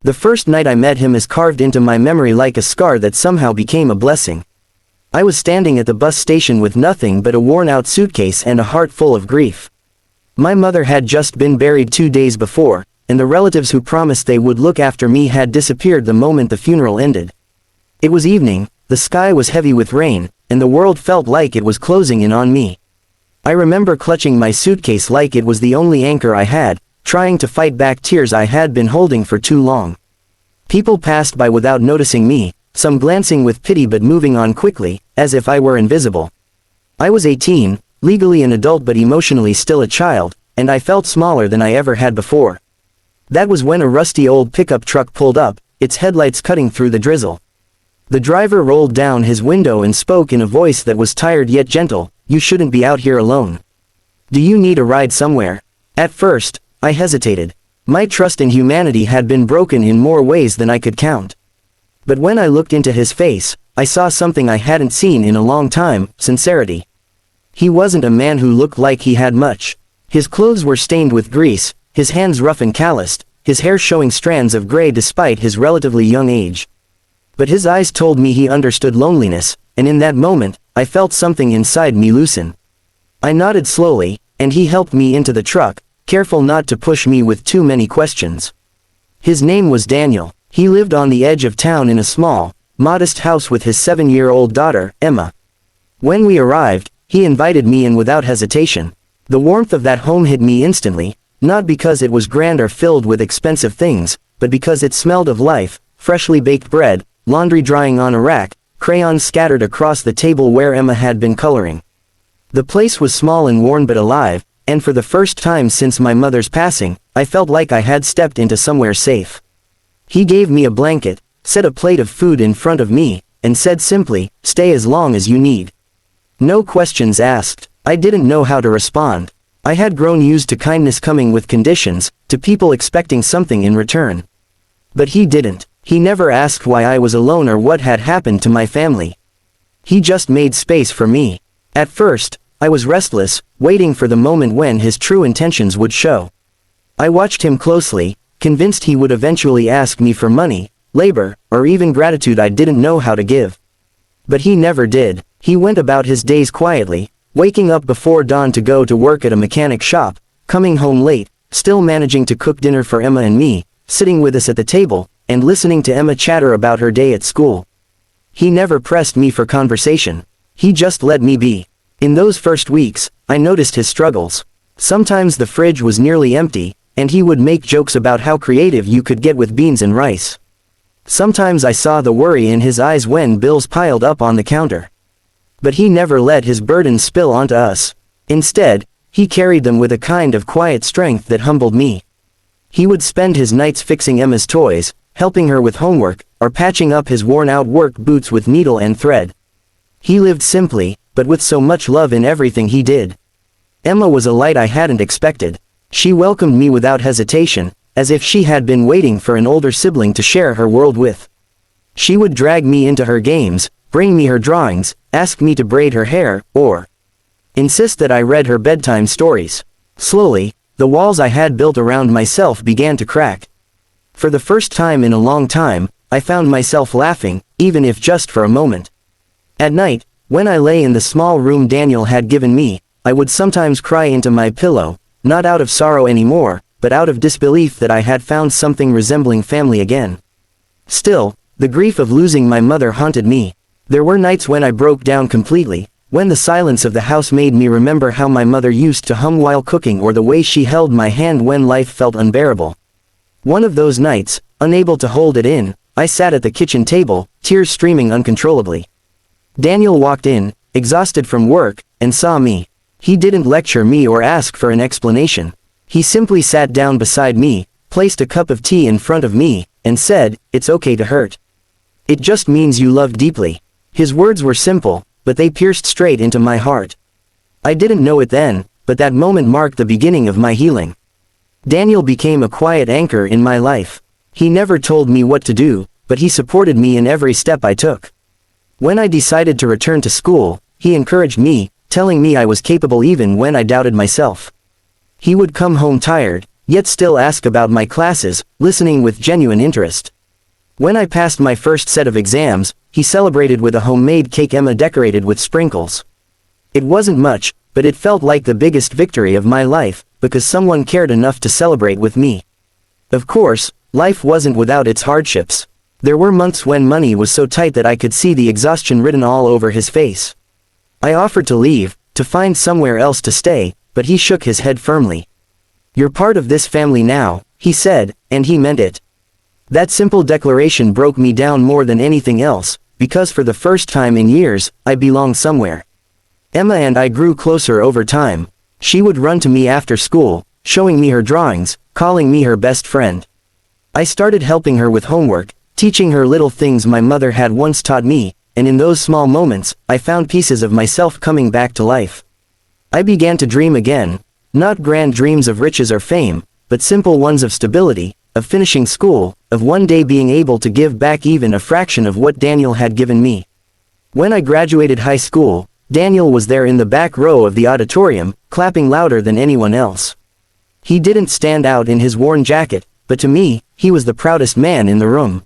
The first night I met him is carved into my memory like a scar that somehow became a blessing. I was standing at the bus station with nothing but a worn-out suitcase and a heart full of grief. My mother had just been buried 2 days before, and the relatives who promised they would look after me had disappeared the moment the funeral ended. It was evening, the sky was heavy with rain, and the world felt like it was closing in on me. I remember clutching my suitcase like it was the only anchor I had, trying to fight back tears I had been holding for too long. People passed by without noticing me, some glancing with pity but moving on quickly, as if I were invisible. I was 18, legally an adult but emotionally still a child, and I felt smaller than I ever had before. That was when a rusty old pickup truck pulled up, its headlights cutting through the drizzle. The driver rolled down his window and spoke in a voice that was tired yet gentle, "You shouldn't be out here alone. Do you need a ride somewhere?" At first, I hesitated. My trust in humanity had been broken in more ways than I could count. But when I looked into his face, I saw something I hadn't seen in a long time: sincerity. He wasn't a man who looked like he had much. His clothes were stained with grease, his hands rough and calloused, his hair showing strands of gray despite his relatively young age. But his eyes told me he understood loneliness, and in that moment, I felt something inside me loosen. I nodded slowly, and he helped me into the truck, careful not to push me with too many questions. His name was Daniel. He lived on the edge of town in a small, modest house with his 7-year-old daughter, Emma. When we arrived, he invited me in without hesitation. The warmth of that home hit me instantly, not because it was grand or filled with expensive things, but because it smelled of life: freshly baked bread, laundry drying on a rack, crayons scattered across the table where Emma had been coloring. The place was small and worn but alive, and for the first time since my mother's passing, I felt like I had stepped into somewhere safe. He gave me a blanket, set a plate of food in front of me, and said simply, "Stay as long as you need." No questions asked. I didn't know how to respond. I had grown used to kindness coming with conditions, to people expecting something in return. But he didn't. He never asked why I was alone or what had happened to my family. He just made space for me. At first, I was restless, waiting for the moment when his true intentions would show. I watched him closely, convinced he would eventually ask me for money, labor, or even gratitude I didn't know how to give. But he never did. He went about his days quietly, waking up before dawn to go to work at a mechanic shop, coming home late, still managing to cook dinner for Emma and me, sitting with us at the table, and listening to Emma chatter about her day at school. He never pressed me for conversation. He just let me be. In those first weeks, I noticed his struggles. Sometimes the fridge was nearly empty, and he would make jokes about how creative you could get with beans and rice. Sometimes I saw the worry in his eyes when bills piled up on the counter. But he never let his burdens spill onto us. Instead, he carried them with a kind of quiet strength that humbled me. He would spend his nights fixing Emma's toys, helping her with homework, or patching up his worn-out work boots with needle and thread. He lived simply, but with so much love in everything he did. Emma was a light I hadn't expected. She welcomed me without hesitation, as if she had been waiting for an older sibling to share her world with. She would drag me into her games, bring me her drawings, ask me to braid her hair, or insist that I read her bedtime stories. Slowly, the walls I had built around myself began to crack. For the first time in a long time, I found myself laughing, even if just for a moment. At night, when I lay in the small room Daniel had given me, I would sometimes cry into my pillow, not out of sorrow anymore, but out of disbelief that I had found something resembling family again. Still, the grief of losing my mother haunted me. There were nights when I broke down completely, when the silence of the house made me remember how my mother used to hum while cooking or the way she held my hand when life felt unbearable. One of those nights, unable to hold it in, I sat at the kitchen table, tears streaming uncontrollably. Daniel walked in, exhausted from work, and saw me. He didn't lecture me or ask for an explanation. He simply sat down beside me, placed a cup of tea in front of me, and said, "It's okay to hurt. It just means you love deeply." His words were simple, but they pierced straight into my heart. I didn't know it then, but that moment marked the beginning of my healing. Daniel became a quiet anchor in my life. He never told me what to do, but he supported me in every step I took. When I decided to return to school, he encouraged me, telling me I was capable even when I doubted myself. He would come home tired, yet still ask about my classes, listening with genuine interest. When I passed my first set of exams, he celebrated with a homemade cake Emma decorated with sprinkles. It wasn't much, but it felt like the biggest victory of my life, because someone cared enough to celebrate with me. Of course, life wasn't without its hardships. There were months when money was so tight that I could see the exhaustion written all over his face. I offered to leave, to find somewhere else to stay, but he shook his head firmly. "You're part of this family now," he said, and he meant it. That simple declaration broke me down more than anything else, because for the first time in years, I belonged somewhere. Emma and I grew closer over time. She would run to me after school, showing me her drawings, calling me her best friend. I started helping her with homework, teaching her little things my mother had once taught me, and in those small moments, I found pieces of myself coming back to life. I began to dream again, not grand dreams of riches or fame, but simple ones of stability, of finishing school, of one day being able to give back even a fraction of what Daniel had given me. When I graduated high school, Daniel was there in the back row of the auditorium, clapping louder than anyone else. He didn't stand out in his worn jacket, but to me, he was the proudest man in the room.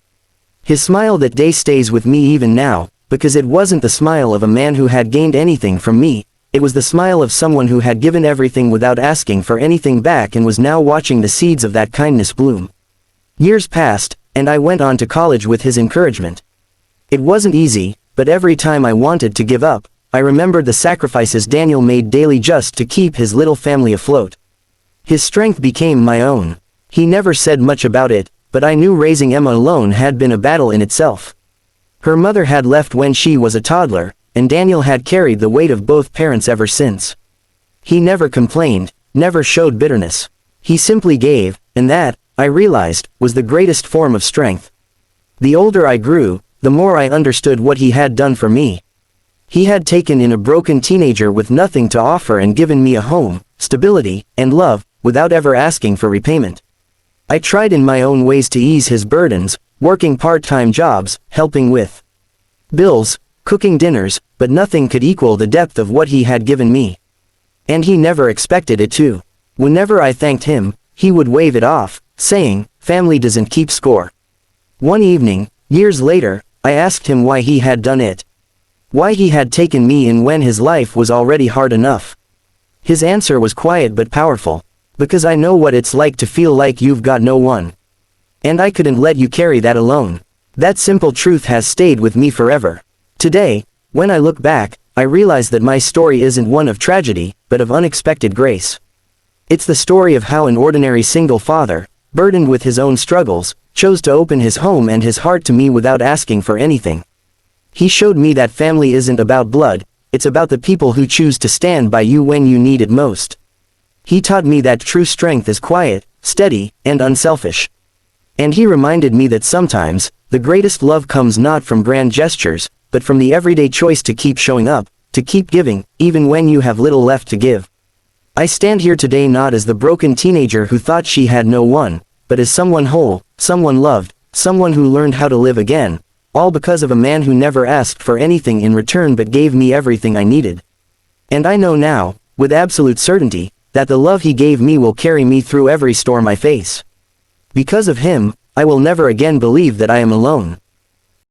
His smile that day stays with me even now, because it wasn't the smile of a man who had gained anything from me, it was the smile of someone who had given everything without asking for anything back and was now watching the seeds of that kindness bloom. Years passed, and I went on to college with his encouragement. It wasn't easy, but every time I wanted to give up, I remembered the sacrifices Daniel made daily just to keep his little family afloat. His strength became my own. He never said much about it, but I knew raising Emma alone had been a battle in itself. Her mother had left when she was a toddler, and Daniel had carried the weight of both parents ever since. He never complained, never showed bitterness. He simply gave, and that, I realized, was the greatest form of strength. The older I grew, the more I understood what he had done for me. He had taken in a broken teenager with nothing to offer and given me a home, stability, and love, without ever asking for repayment. I tried in my own ways to ease his burdens, working part-time jobs, helping with bills, cooking dinners, but nothing could equal the depth of what he had given me. And he never expected it to. Whenever I thanked him, he would wave it off, saying, "Family doesn't keep score." One evening, years later, I asked him why he had done it. Why he had taken me in when his life was already hard enough. His answer was quiet but powerful. "Because I know what it's like to feel like you've got no one. And I couldn't let you carry that alone." That simple truth has stayed with me forever. Today, when I look back, I realize that my story isn't one of tragedy, but of unexpected grace. It's the story of how an ordinary single father, burdened with his own struggles, chose to open his home and his heart to me without asking for anything. He showed me that family isn't about blood, it's about the people who choose to stand by you when you need it most. He taught me that true strength is quiet, steady, and unselfish. And he reminded me that sometimes, the greatest love comes not from grand gestures, but from the everyday choice to keep showing up, to keep giving, even when you have little left to give. I stand here today not as the broken teenager who thought she had no one, but as someone whole, someone loved, someone who learned how to live again, all because of a man who never asked for anything in return but gave me everything I needed. And I know now, with absolute certainty, that the love he gave me will carry me through every storm I face. Because of him, I will never again believe that I am alone.